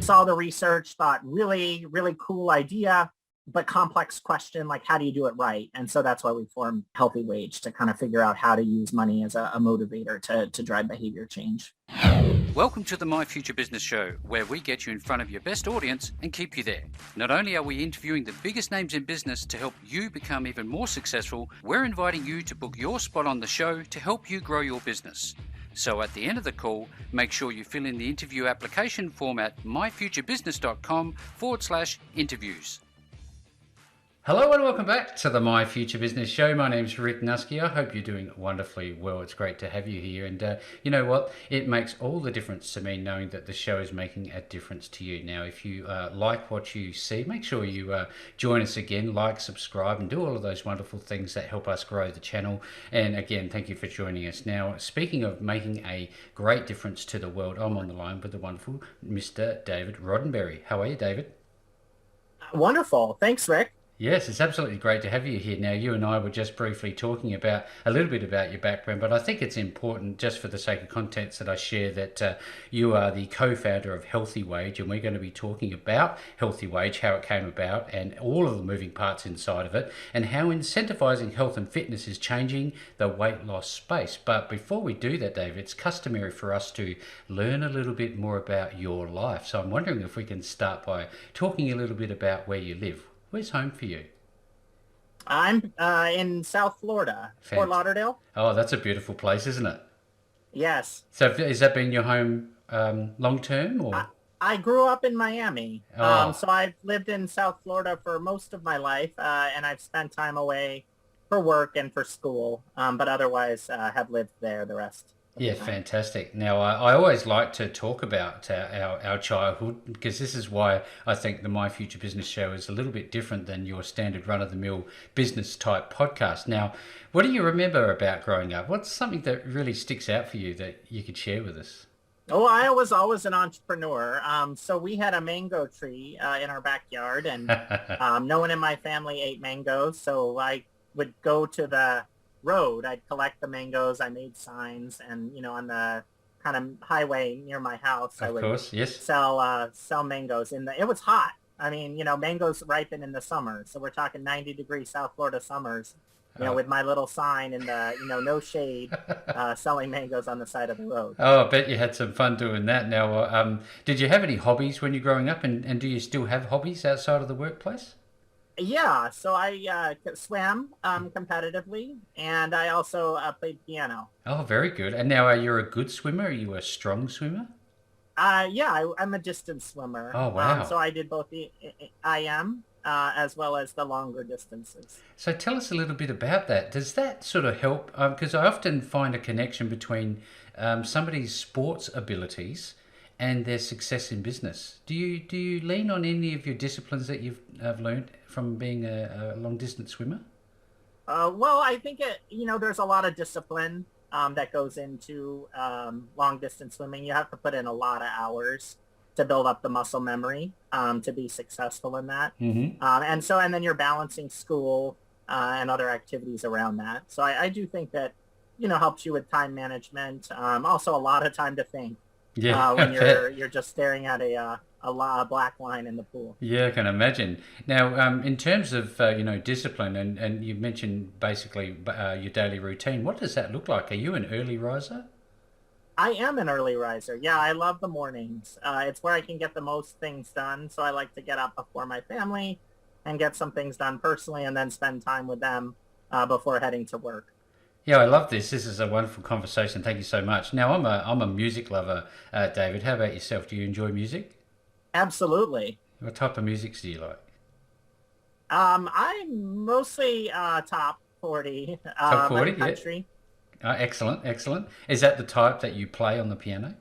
saw the research, thought really, really cool idea, but complex question, like how do you do it right? And so that's why we formed Healthy Wage, to kind of figure out how to use money as a motivator to drive behavior change. Welcome to the My Future Business Show, where we get you in front of your best audience and keep you there. Not only are we interviewing the biggest names in business to help you become even more successful, we're inviting you to book your spot on the show to help you grow your business. So at the end of the call, make sure you fill in the interview application form at myfuturebusiness.com/interviews. Hello and welcome back to the My Future Business Show. My name's Rick Nusky. I hope you're doing wonderfully well. It's great to have you here. And you know what? It makes all the difference to me knowing that the show is making a difference to you. Now, if you like what you see, make sure you join us again, like, subscribe, and do all of those wonderful things that help us grow the channel. And again, thank you for joining us. Now, speaking of making a great difference to the world, I'm on the line with the wonderful Mr. David Roddenberry. How are you, David? Wonderful. Thanks, Rick. Yes, it's absolutely great to have you here. Now, you and I were just briefly talking about a little bit about your background, but I think it's important, just for the sake of contents, that I share that you are the co-founder of HealthyWage, and we're going to be talking about HealthyWage, how it came about, and all of the moving parts inside of it, and how incentivizing health and fitness is changing the weight loss space. But before we do that, Dave, it's customary for us to learn a little bit more about your life. So I'm wondering if we can start by talking a little bit about where you live. Where's home for you? I'm in South Florida, Fort Lauderdale. Oh, that's a beautiful place, isn't it? Yes. So has that been your home long term? Or? I grew up in Miami. Oh. So I've lived in South Florida for most of my life, and I've spent time away for work and for school, but otherwise have lived there the rest. Yeah, fantastic. Now, I always like to talk about our childhood, because this is why I think the My Future Business Show is a little bit different than your standard run-of-the-mill business type podcast. Now, what do you remember about growing up? What's something that really sticks out for you that you could share with us? Oh, I was always an entrepreneur. So we had a mango tree in our backyard, and no one in my family ate mangoes, so I would go to the road. I'd collect the mangoes. I made signs, and on the kind of highway near my house, I would sell mangoes. It was hot. I mean, mangoes ripen in the summer, so we're talking 90-degree South Florida summers. With my little sign in the no shade, selling mangoes on the side of the road. Oh, I bet you had some fun doing that. Now, did you have any hobbies when you're growing up, and do you still have hobbies outside of the workplace? Yeah, so I swam competitively, and I also played piano. Oh, very good. And now, are you a good swimmer? Are you a strong swimmer? Yeah, I'm a distance swimmer. Oh, wow. So I did both the IM as well as the longer distances. So tell us a little bit about that. Does that sort of help? Because I often find a connection between somebody's sports abilities and their success in business. Do you lean on any of your disciplines that you've learned from being a long distance swimmer? Well, I think there's a lot of discipline that goes into long distance swimming. You have to put in a lot of hours to build up the muscle memory to be successful in that. Mm-hmm. And then you're balancing school and other activities around that. So I do think that helps you with time management. Also a lot of time to think. Yeah, when you're just staring at a black line in the pool. Yeah, I can imagine. Now, in terms of discipline, and you mentioned basically your daily routine, what does that look like? Are you an early riser? I am an early riser. Yeah, I love the mornings. It's where I can get the most things done. So I like to get up before my family and get some things done personally, and then spend time with them before heading to work. Yeah, I love this. This is a wonderful conversation. Thank you so much. Now, I'm a music lover, David. How about yourself? Do you enjoy music? Absolutely. What type of music do you like? I'm mostly top 40. Top 40, country. Yeah. Excellent. Is that the type that you play on the piano?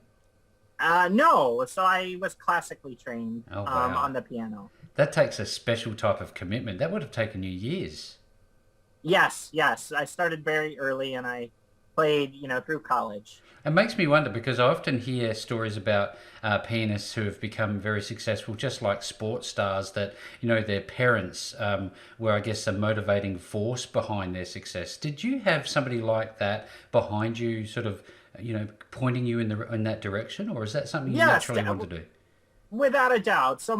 No. So I was classically trained wow. on the piano. That takes a special type of commitment. That would have taken you years. Yes. I started very early, and I played, through college. It makes me wonder, because I often hear stories about pianists who have become very successful, just like sports stars, that, their parents were, I guess, a motivating force behind their success. Did you have somebody like that behind you, sort of, pointing you in that direction, or is that something you naturally want to do? Without a doubt. So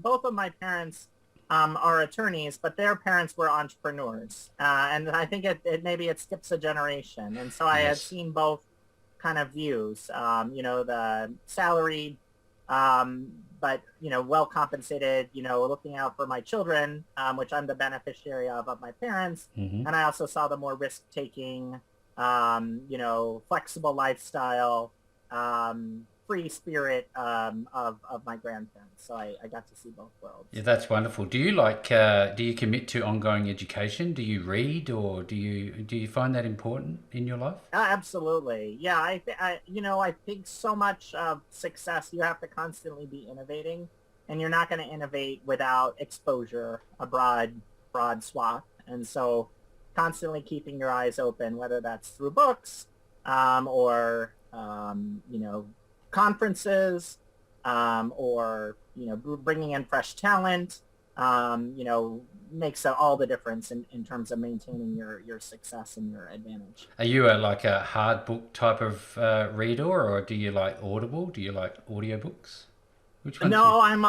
both of my parents are attorneys, but their parents were entrepreneurs. And I think maybe it skips a generation. And so I had Yes. seen both kind of views, the salaried, but, well compensated, looking out for my children, which I'm the beneficiary of my parents. Hmm. And I also saw the more risk-taking, flexible lifestyle, free spirit of my grandparents. So I got to see both worlds. Yeah, that's wonderful. Do you do you commit to ongoing education? Do you read, or do you find that important in your life? Absolutely. Yeah, I think so much of success, you have to constantly be innovating, and you're not going to innovate without exposure, a broad swath. And so constantly keeping your eyes open, whether that's through books, or, conferences, or, bringing in fresh talent, makes all the difference in terms of maintaining your success and your advantage. Are you like a hard book type of reader, or do you like Audible? Do you like audiobooks? Which ones do you? No, I'm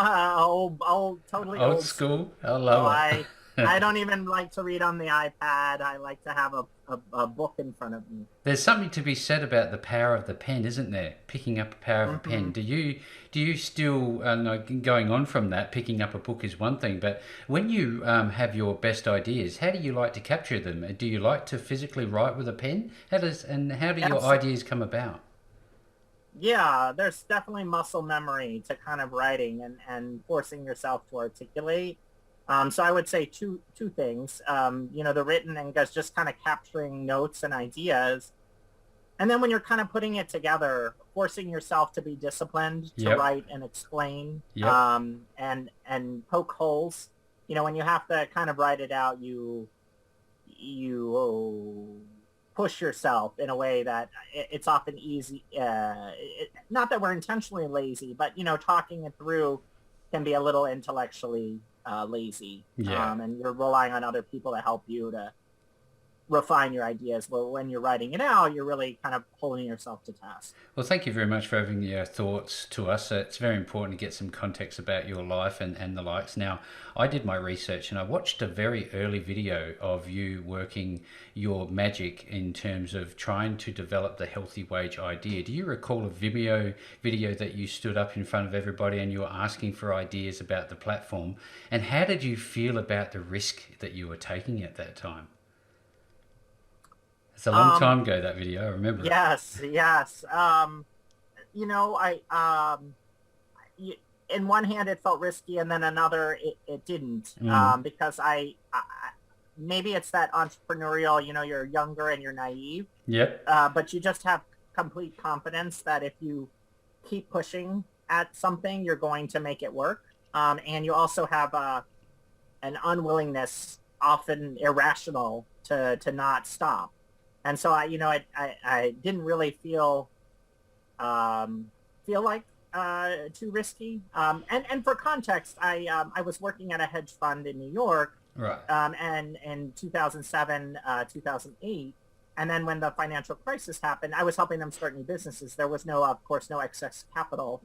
totally Old old school. school. I So love I it. don't even like to read on the iPad. I like to have a book in front of me. There's something to be said about the power of the pen, isn't there? Picking up the power of a pen. Hmm. Do you still no, going on from that? Picking up a book is one thing, but when you have your best ideas, how do you like to capture them? Do you like to physically write with a pen? How do your Absolutely. ideas come about? Yeah, there's definitely muscle memory to kind of writing and forcing yourself to articulate. So I would say two things. The written and just kind of capturing notes and ideas. And then when you're kind of putting it together, forcing yourself to be disciplined, to Yep. write and explain, Yep. and poke holes. When you have to kind of write it out, you push yourself in a way that it's often easy. Not that we're intentionally lazy, but talking it through can be a little intellectually lazy, Yeah. and you're relying on other people to help you to refine your ideas. Well, when you're writing it out, you're really kind of holding yourself to task. Well, thank you very much for having your thoughts to us. It's very important to get some context about your life and the likes. Now, I did my research and I watched a very early video of you working your magic in terms of trying to develop the healthy wage idea. Do you recall a Vimeo video that you stood up in front of everybody and you were asking for ideas about the platform? And how did you feel about the risk that you were taking at that time? It's a long Um, time ago, that video. I remember it. yes, yes. I y- in one hand it felt risky, and then another it didn't, Mm. because maybe it's that entrepreneurial. You're younger and you're naive, Yep. but you just have complete confidence that if you keep pushing at something, you're going to make it work. And you also have an unwillingness, often irrational, to not stop. And so I didn't really feel like too risky. And for context, I was working at a hedge fund in New York, Right. and in 2007, 2008. And then when the financial crisis happened, I was helping them start new businesses. There was of course, no excess capital.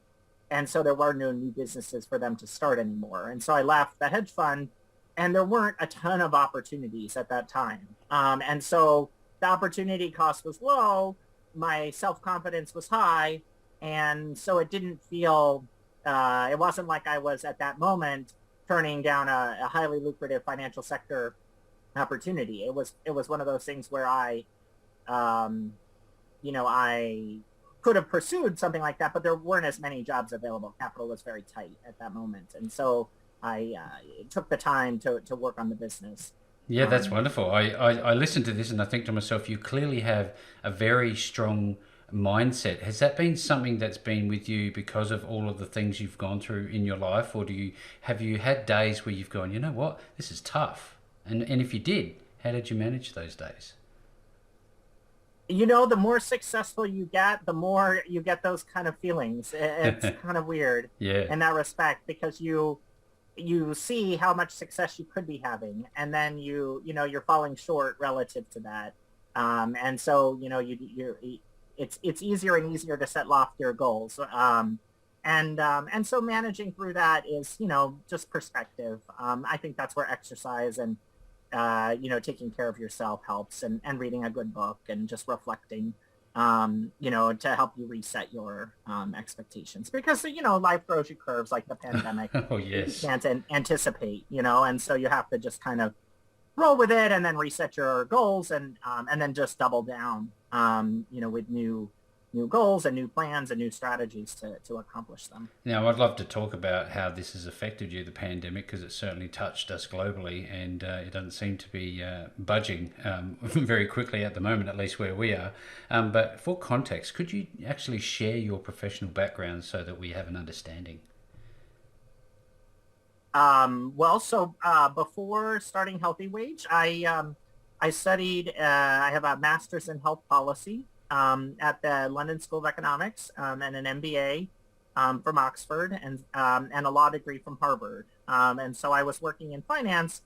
And so there were no new businesses for them to start anymore. And so I left the hedge fund, and there weren't a ton of opportunities at that time. And so the opportunity cost was low. My self-confidence was high. And so it didn't feel, it wasn't like I was at that moment turning down a highly lucrative financial sector opportunity. It was one of those things where um, I could have pursued something like that, but there weren't as many jobs available. Capital was very tight at that moment. And so I took the time to work on the business. Yeah, that's Um, wonderful. I listen to this and I think to myself, you clearly have a very strong mindset. Has that been something that's been with you because of all of the things you've gone through in your life, or have you had days where you've gone, you know what, this is tough? And if you did, how did you manage those days? the more successful you get, the more you get those kind of feelings. It's kind of weird Yeah. in that respect, because you see how much success you could be having, and then you're falling short relative to that. And so it's easier and easier to set loftier goals. And so managing through that is, just perspective. I think that's where exercise and, taking care of yourself helps, and reading a good book and just reflecting, to help you reset your expectations, because, life throws you curves like the pandemic Oh, that you yes. can't anticipate, and so you have to just kind of roll with it and then reset your goals, and then just double down, with new goals and new plans and new strategies to accomplish them. Now, I'd love to talk about how this has affected you, the pandemic, because it certainly touched us globally, and it doesn't seem to be budging very quickly at the moment, at least where we are. But for context, could you actually share your professional background so that we have an understanding? Well, so before starting Healthy Wage, I studied. I have a master's in health policy at the London School of Economics, and an MBA from Oxford, and a law degree from Harvard. And so I was working in finance,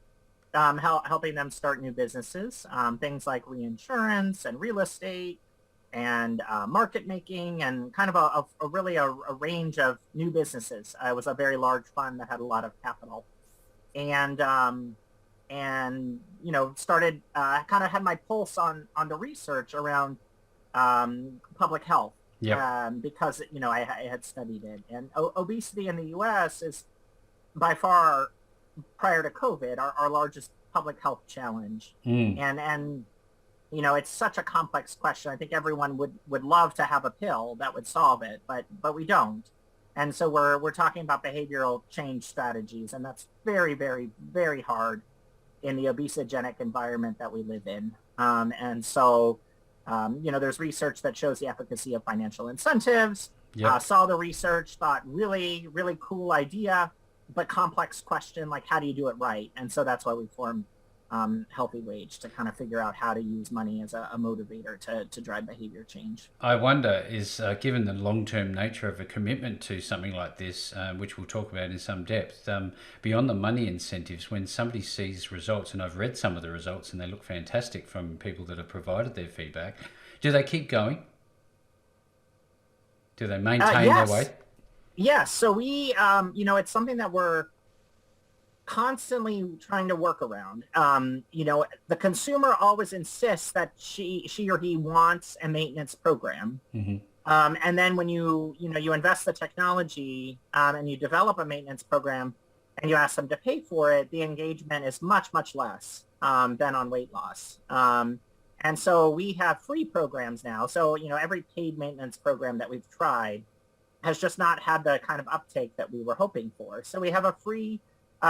helping them start new businesses, things like reinsurance and real estate and market making, and kind of a really a range of new businesses. It was a very large fund that had a lot of capital, and started, kind of had my pulse on the research around public health, Yep. because I had studied it, and obesity in the U.S. is by far, prior to COVID, our largest public health challenge. Mm. And it's such a complex question. I think everyone would love to have a pill that would solve it, but we don't. And so we're talking about behavioral change strategies, and that's very, very, very hard in the obesogenic environment that we live in. And so, there's research that shows the efficacy of financial incentives. Yep. Saw the research, thought really, really cool idea, but complex question, like how do you do it right? And so that's why we formed Healthy Wage, to kind of figure out how to use money as a motivator to drive behavior change. I wonder, is given the long-term nature of a commitment to something like this, which we'll talk about in some depth, beyond the money incentives, when somebody sees results, and I've read some of the results and they look fantastic from people that have provided their feedback, do they keep going? Do they maintain their Yes. weight? Yes. So we, it's something that we're constantly trying to work around. The consumer always insists that she or he wants a maintenance program. Mm-hmm. And then when you invest the technology, and you develop a maintenance program and you ask them to pay for it, the engagement is much, much less than on weight loss. And so we have free programs now. So, every paid maintenance program that we've tried has just not had the kind of uptake that we were hoping for. So we have a free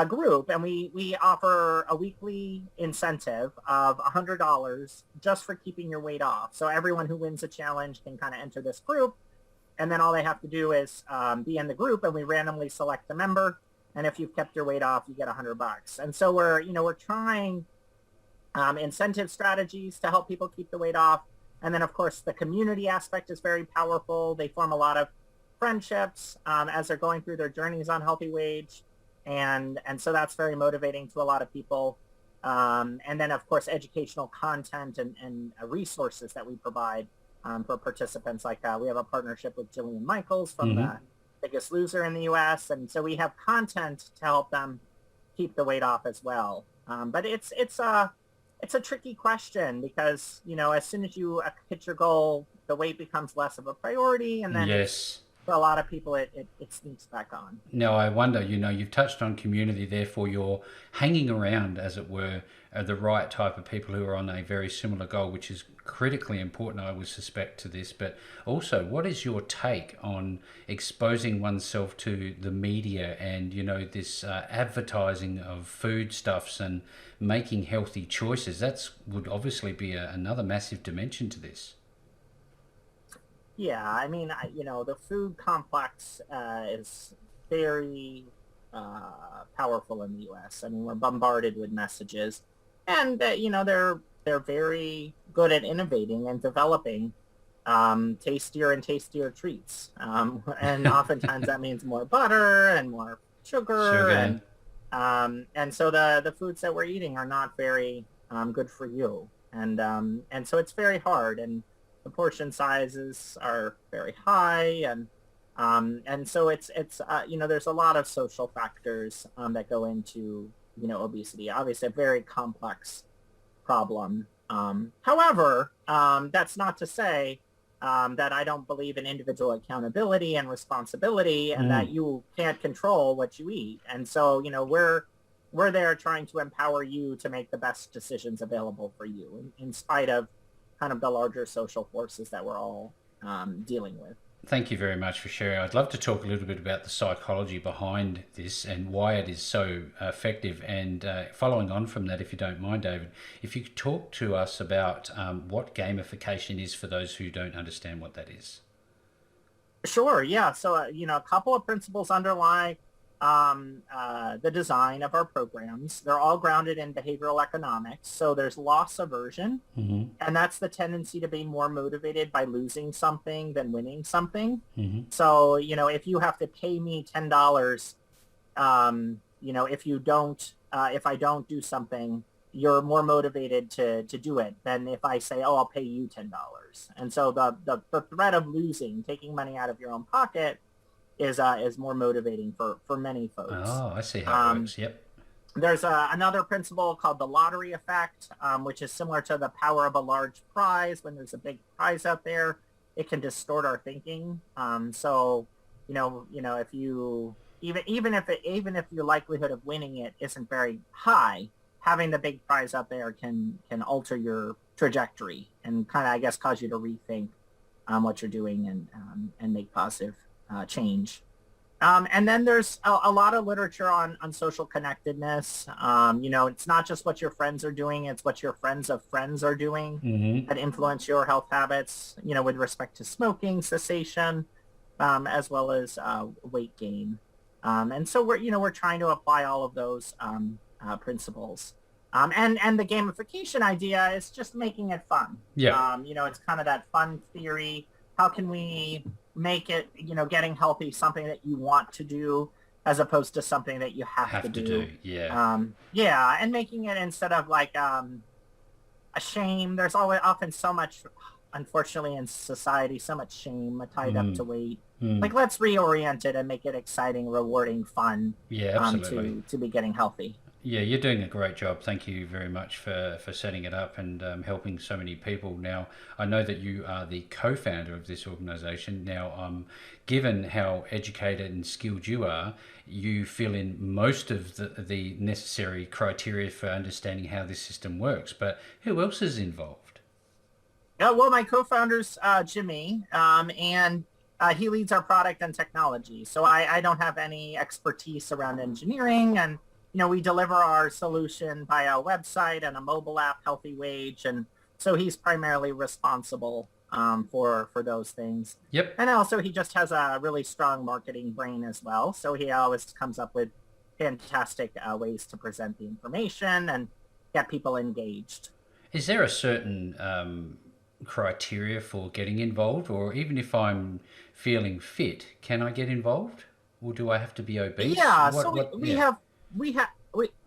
group, and we offer a weekly incentive of $100 just for keeping your weight off. So everyone who wins a challenge can kind of enter this group, and then all they have to do is be in the group, and we randomly select a member. And if you've kept your weight off, you get $100. And so we're trying incentive strategies to help people keep the weight off. And then, of course, the community aspect is very powerful. They form a lot of friendships as they're going through their journeys on Healthy Wage. And so that's very motivating to a lot of people. And then, of course, educational content and resources that we provide for participants. Like we have a partnership with Jillian Michaels from Mm-hmm. the Biggest Loser in the U.S. And so we have content to help them keep the weight off as well. But it's a tricky question, because, as soon as you hit your goal, the weight becomes less of a priority. And then Yes. for a lot of people, it sneaks back on. Now, I wonder, you've touched on community, therefore you're hanging around, as it were, the right type of people who are on a very similar goal, which is critically important, I would suspect, to this. But also, what is your take on exposing oneself to the media and, this advertising of foodstuffs and making healthy choices? That would obviously be another massive dimension to this. Yeah, I mean, the food complex is very powerful in the U.S. I mean, we're bombarded with messages, and they're very good at innovating and developing tastier and tastier treats, and oftentimes that means more butter and more sugar, Sugar. and so the foods that we're eating are not very good for you, and so it's very hard, and the portion sizes are very high, and And so it's there's a lot of social factors that go into, obesity. Obviously a very complex problem. However, that's not to say that I don't believe in individual accountability and responsibility, and that you can't control what you eat. And so, we're there trying to empower you to make the best decisions available for you in spite of kind of the larger social forces that we're all dealing with. Thank you very much for sharing. I'd love to talk a little bit about the psychology behind this and why it is so effective. And following on from that, if you don't mind, David, if you could talk to us about what gamification is for those who don't understand what that is. Sure. Yeah. So, a couple of principles underlie the design of our programs. They're all grounded in behavioral economics. So there's loss aversion, and that's the tendency to be more motivated by losing something than winning something. So, if you have to pay me $10, if I don't do something, you're more motivated to do it than if I say, oh, I'll pay you $10. And so the threat of losing, taking money out of your own pocket, is more motivating for many folks. Oh, I see how it works. Yep. There's another principle called the lottery effect, which is similar to the power of a large prize. When there's a big prize out there, it can distort our thinking. So, if you even if your likelihood of winning it isn't very high, having the big prize out there can alter your trajectory and kind of, I guess, cause you to rethink what you're doing and make positive change. And then there's a lot of literature on social connectedness. It's not just what your friends are doing, it's what your friends of friends are doing that influence your health habits, with respect to smoking cessation, as well as weight gain. And so we're trying to apply all of those principles. And the gamification idea is just making it fun. Yeah. It's kind of that fun theory. How can we make it, getting healthy something that you want to do as opposed to something that you have to do. Yeah. And making it instead of like a shame. There's often so much, unfortunately, in society, so much shame tied up to weight. Like, let's reorient it and make it exciting, rewarding, fun. Yeah, absolutely. To be getting healthy. Yeah, you're doing a great job. Thank you very much for setting it up and helping so many people. Now, I know that you are the co-founder of this organization. Now, given how educated and skilled you are, you fill in most of the necessary criteria for understanding how this system works. But who else is involved? Well, my co-founder's Jimmy, and he leads our product and technology. So I don't have any expertise around engineering, and we deliver our solution via a website and a mobile app, HealthyWage, and so he's primarily responsible for those things. Yep. And also, he just has a really strong marketing brain as well, so he always comes up with fantastic ways to present the information and get people engaged. Is there a certain criteria for getting involved, or even if I'm feeling fit, can I get involved, or do I have to be obese? Yeah,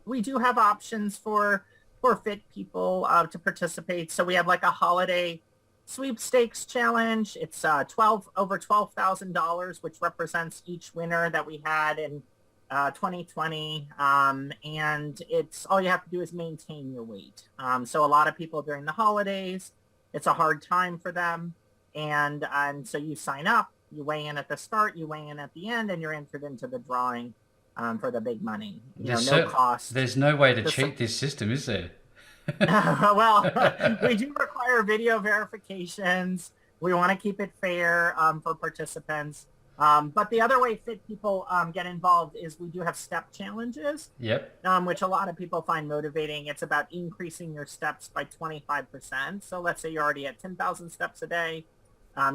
we do have options for fit people to participate. So we have like a holiday sweepstakes challenge. It's over $12,000, which represents each winner that we had in 2020. And it's all you have to do is maintain your weight. So a lot of people during the holidays, it's a hard time for them. And so you sign up, you weigh in at the start, you weigh in at the end, and you're entered into the drawing for the big money. No cost. There's no way to cheat this system, is there? Well, we do require video verifications. We want to keep it fair for participants. But the other way fit people get involved is we do have step challenges. Yep. Which a lot of people find motivating. It's about increasing your steps by 25%. So let's say you're already at 10,000 steps a day.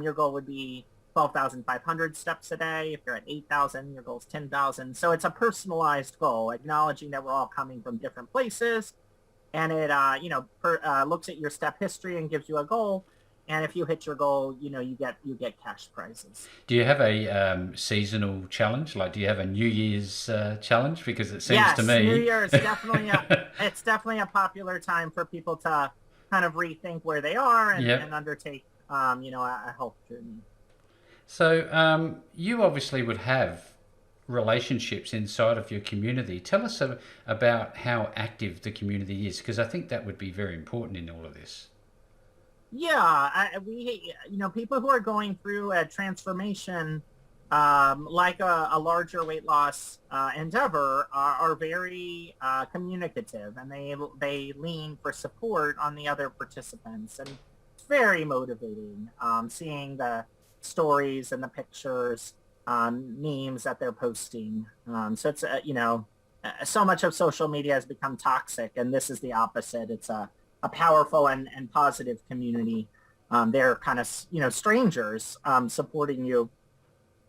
Your goal would be 12,500 steps a day. If you're at 8,000, your goal is 10,000. So it's a personalized goal, acknowledging that we're all coming from different places. And it, looks at your step history and gives you a goal. And if you hit your goal, you get cash prizes. Do you have a seasonal challenge? Like, do you have a New Year's challenge? Because it seems to me, New Year is definitely it's definitely a popular time for people to kind of rethink where they are and undertake, a health journey. So you obviously would have relationships inside of your community. Tell us about how active the community is, because I think that would be very important in all of this. Yeah, we, people who are going through a transformation, like a larger weight loss endeavor, are very communicative, and they lean for support on the other participants, and it's very motivating seeing the stories and the pictures, memes that they're posting. So it's so much of social media has become toxic, and this is the opposite. It's a powerful and positive community. They're kind of, strangers supporting you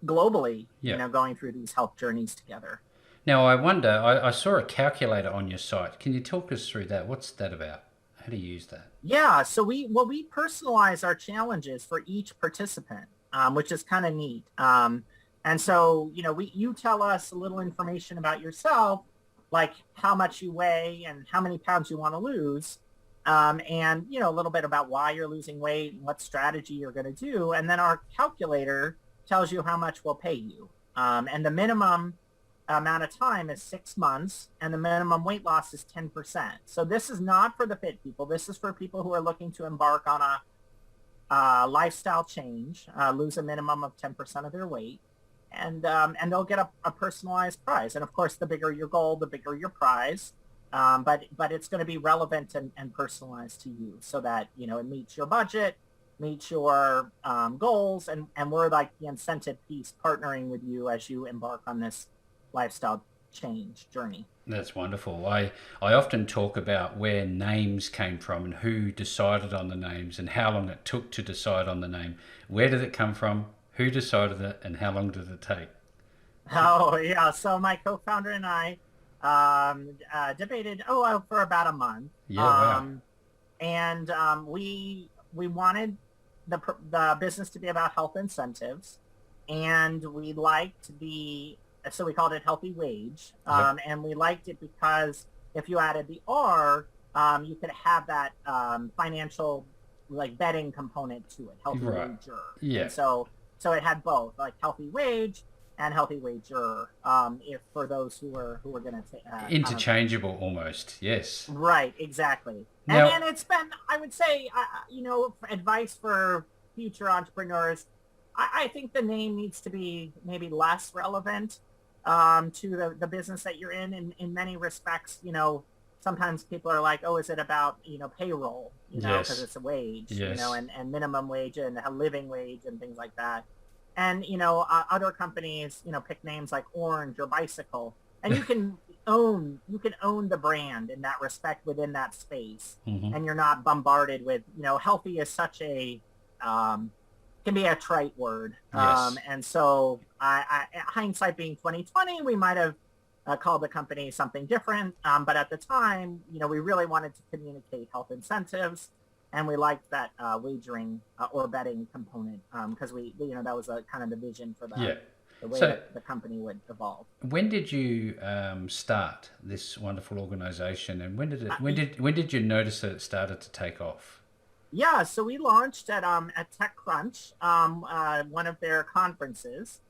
globally, Yeah. going through these health journeys together. Now, I wonder, I saw a calculator on your site. Can you talk us through that? What's that about? How do you use that? Yeah, so we personalize our challenges for each participant, which is kind of neat. And so, you tell us a little information about yourself, like how much you weigh and how many pounds you want to lose. And a little bit about why you're losing weight and what strategy you're going to do. And then our calculator tells you how much we'll pay you. And the minimum amount of time is 6 months, and the minimum weight loss is 10%. So this is not for the fit people. This is for people who are looking to embark on a lifestyle change, lose a minimum of 10% of their weight, and they'll get a personalized prize. And of course, the bigger your goal, the bigger your prize. But it's going to be relevant and personalized to you, so that it meets your budget, meets your goals, and we're like the incentive piece, partnering with you as you embark on this lifestyle change journey. That's wonderful. I often talk about where names came from and who decided on the names and how long it took to decide on the name. Where did it come from? Who decided it, and how long did it take? Oh yeah, so my co-founder and I debated for about a month. Yeah, wow. And we wanted the business to be about health incentives, and we liked so we called it Healthy Wage. Yep. And we liked it because if you added the R, you could have that financial, like, betting component to it, Healthy Right. Wager. Yeah. And so it had both, like Healthy Wage and Healthy Wager, if for those who were going to Interchangeable almost, yes. right, exactly. Now, And it's been, I would say, advice for future entrepreneurs. I think the name needs to be maybe less relevant to the business that you're in many respects. Sometimes people are like, oh, is it about, payroll, yes. because it's a wage, Yes. and minimum wage and a living wage and things like that. And, other companies, pick names like Orange or Bicycle, and you can own the brand in that respect within that space. Mhm. And you're not bombarded with, healthy is such a, can be a trite word. Yes. And so hindsight being 2020, we might have called the company something different. But at the time, we really wanted to communicate health incentives, and we liked that wagering or betting component, because that was a kind of the vision for Yeah. the way So- that the company would evolve. When did you start this wonderful organization, and when did you notice that it started to take off? Yeah, so we launched at TechCrunch, one of their conferences,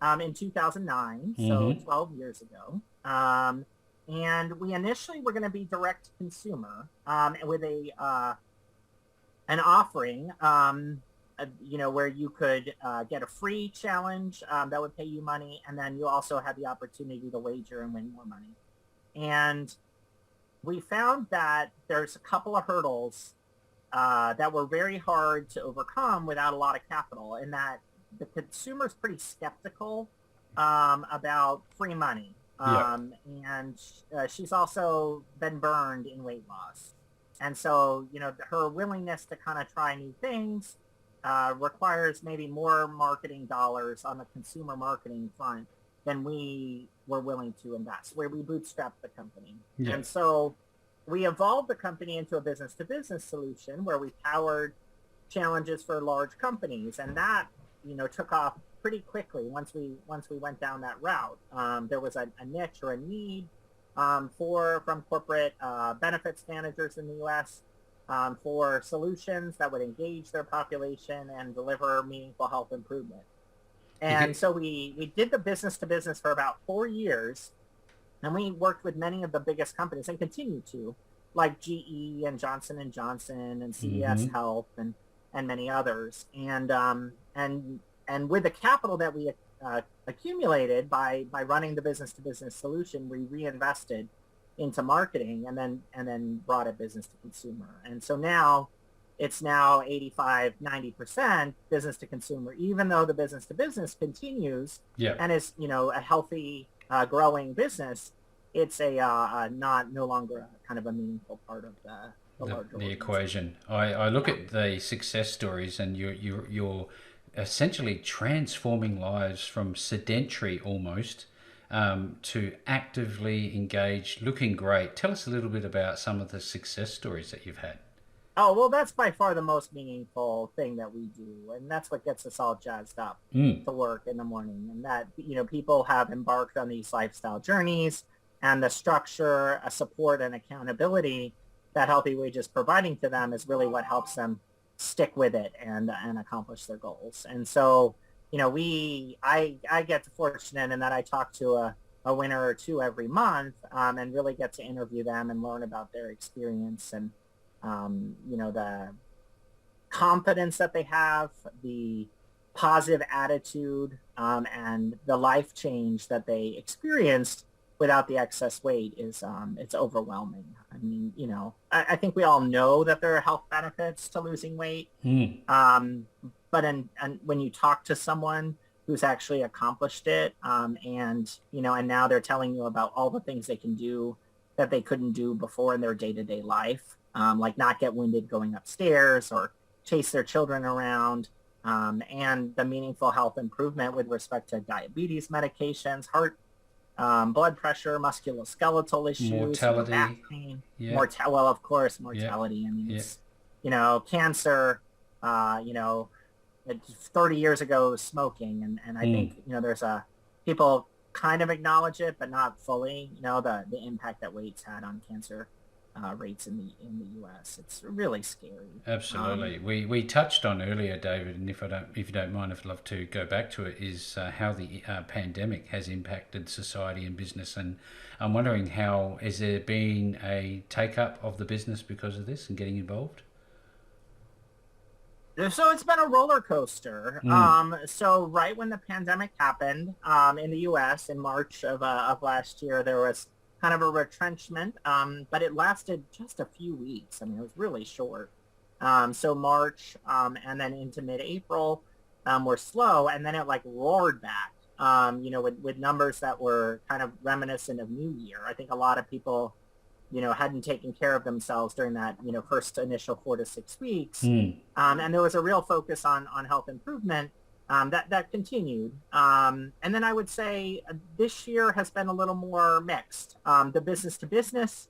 in 2009, so Mhm. 12 years ago. And we initially were going to be direct to consumer, with an offering, where you could get a free challenge that would pay you money, and then you also had the opportunity to wager and win more money. And we found that there's a couple of hurdles that were very hard to overcome without a lot of capital, in that the consumer's pretty skeptical about free money. Yeah. And she's also been burned in weight loss. And so, her willingness to kind of try new things requires maybe more marketing dollars on the consumer marketing front than we were willing to invest, where we bootstrapped the company. Yeah. And so we evolved the company into a business-to-business solution where we powered challenges for large companies, and that took off pretty quickly once we went down that route. There was a niche or a need from corporate benefits managers in the U.S. For solutions that would engage their population and deliver meaningful health improvement. And so we did the business to business for about 4 years, and we worked with many of the biggest companies and continue to, like GE and Johnson and Johnson and CVS Mm-hmm. Health and many others. And with the capital that we accumulated by running the business to business solution, we reinvested into marketing and then brought it business to consumer. And so now it's now 85-90% business to consumer, even though the business to business continues Yeah. and is, a healthy, growing business. It's no longer a kind of a meaningful part of the larger The organization. equation. I look at the success stories, and you're essentially transforming lives from sedentary almost to actively engaged, looking great. Tell us a little bit about some of the success stories that you've had. Oh, well, that's by far the most meaningful thing that we do. And that's what gets us all jazzed up Mm. to work in the morning. And that, people have embarked on these lifestyle journeys, and the structure, support, and accountability that Healthy Wage is providing to them is really what helps them stick with it and accomplish their goals. And so, I get fortunate in that I talk to a winner or two every month, and really get to interview them and learn about their experience and, the confidence that they have, the positive attitude, and the life change that they experienced without the excess weight is, it's overwhelming. I mean, I think we all know that there are health benefits to losing weight. Mm. And when you talk to someone who's actually accomplished it, and now they're telling you about all the things they can do that they couldn't do before in their day-to-day life, like not get winded going upstairs or chase their children around, and the meaningful health improvement with respect to diabetes medications, heart, blood pressure, musculoskeletal issues, Mortality. back pain, Yeah. well, of course, Yeah. mortality. I mean, Yeah. it's, cancer, 30 years ago it was smoking. And I Mm. think, people kind of acknowledge it, but not fully, the impact that weight's had on cancer rates in the U.S. It's really scary. Absolutely. We touched on earlier, David, and if you don't mind, I'd love to go back to it. Is how the pandemic has impacted society and business, and I'm wondering has there been a take up of the business because of this and getting involved? So it's been a roller coaster. Mm. So right when the pandemic happened, in the U.S. in March of last year, there was kind of a retrenchment, but it lasted just a few weeks. I mean, it was really short. So March, and then into mid-April, were slow, and then it like roared back, with numbers that were kind of reminiscent of New Year. I think a lot of people, hadn't taken care of themselves during that, first initial 4 to 6 weeks. Mm. And there was a real focus on health improvement, that continued. And then I would say this year has been a little more mixed. The business to business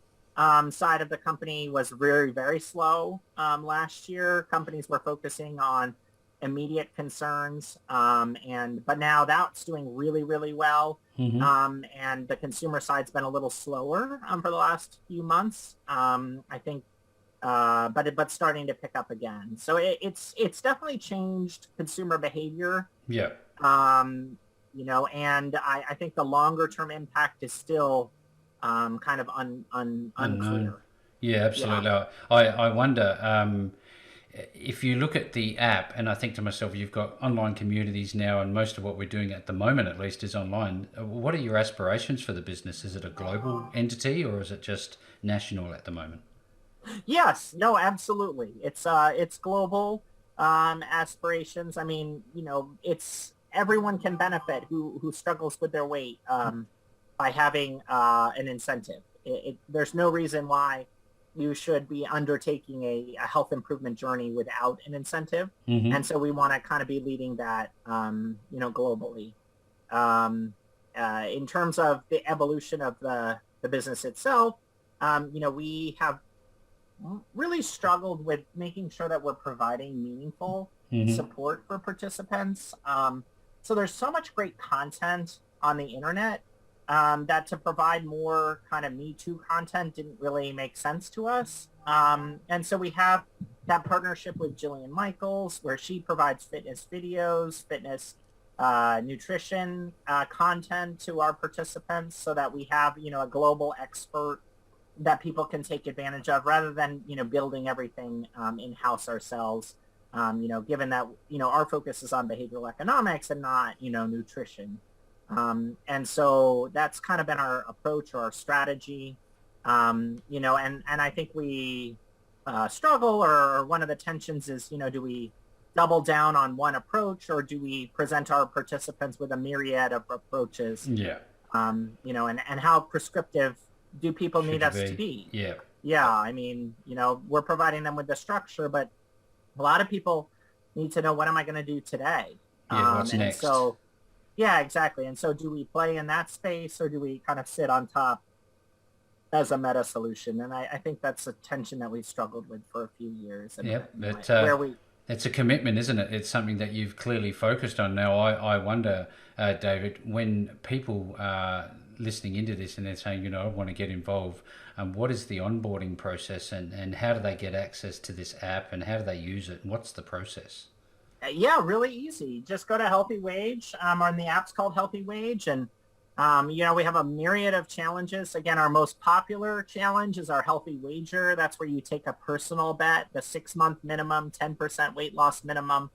side of the company was very, very slow last year. Companies were focusing on immediate concerns, but now that's doing really, really well. Mm-hmm. And the consumer side's been a little slower for the last few months. I think, but starting to pick up again. So it's definitely changed consumer behavior. Yeah. And I think the longer term impact is still kind of unclear. Yeah, absolutely. Yeah. I wonder if you look at the app, and I think to myself, you've got online communities now, and most of what we're doing at the moment, at least, is online. What are your aspirations for the business? Is it a global entity, or is it just national at the moment? Yes, no, absolutely. It's global aspirations. I mean, it's everyone can benefit who struggles with their weight, by having an incentive. There's no reason why you should be undertaking a health improvement journey without an incentive. Mm-hmm. And so we want to kind of be leading that, globally. In terms of the evolution of the business itself, we have really struggled with making sure that we're providing meaningful Mm-hmm. support for participants. So there's so much great content on the internet, that to provide more kind of Me Too content didn't really make sense to us. And so we have that partnership with Jillian Michaels, where she provides fitness videos, fitness nutrition content to our participants so that we have, a global expert that people can take advantage of rather than, building everything in-house ourselves, given that, our focus is on behavioral economics and not, nutrition. And so that's kind of been our approach or our strategy, and I think we struggle, or one of the tensions is, do we double down on one approach, or do we present our participants with a myriad of approaches? Yeah. And how prescriptive do people need us to be? Yeah. Yeah. I mean, we're providing them with the structure, but a lot of people need to know, what am I going to do today? Yeah, what's next? So, yeah, exactly. And so do we play in that space, or do we kind of sit on top as a meta solution? And I think that's a tension that we've struggled with for a few years. And yep. It's a commitment, isn't it? It's something that you've clearly focused on. Now, I wonder, David, when people are listening into this and they're saying, I want to get involved, what is the onboarding process, and how do they get access to this app, and how do they use it, and what's the process? Yeah, really easy. Just go to HealthyWage, and the app's called HealthyWage, and we have a myriad of challenges. Again, our most popular challenge is our Healthy Wager. That's where you take a personal bet, the 6-month minimum, 10% weight loss minimum,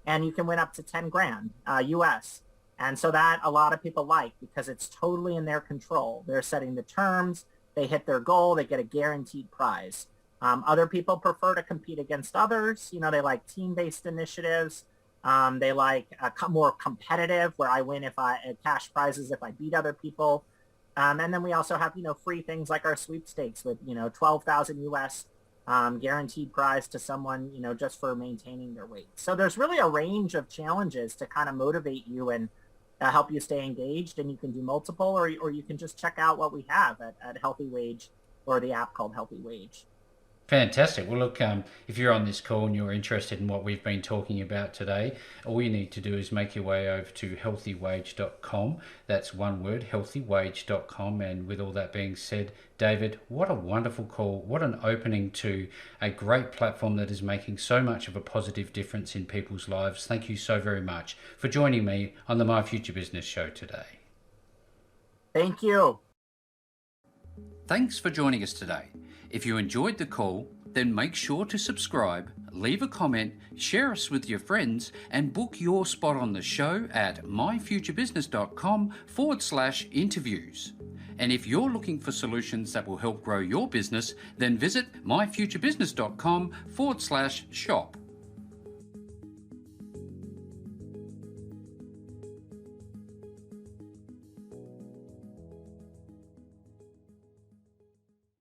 and you can win up to 10 grand US. And so that a lot of people like, because it's totally in their control. They're setting the terms. They hit their goal. They get a guaranteed prize. Other people prefer to compete against others. They like team-based initiatives. They like more competitive, where I win cash prizes if I beat other people. And then we also have, free things like our sweepstakes with, 12,000 US guaranteed prize to someone, just for maintaining their weight. So there's really a range of challenges to kind of motivate you and help you stay engaged. And you can do multiple, or you can just check out what we have at HealthyWage, or the app called HealthyWage. Fantastic. Well, look, if you're on this call and you're interested in what we've been talking about today, all you need to do is make your way over to HealthyWage.com. That's one word, HealthyWage.com. And with all that being said, David, what a wonderful call. What an opening to a great platform that is making so much of a positive difference in people's lives. Thank you so very much for joining me on the My Future Business show today. Thank you. Thanks for joining us today. If you enjoyed the call, then make sure to subscribe, leave a comment, share us with your friends, and book your spot on the show at myfuturebusiness.com/interviews. And if you're looking for solutions that will help grow your business, then visit myfuturebusiness.com/shop.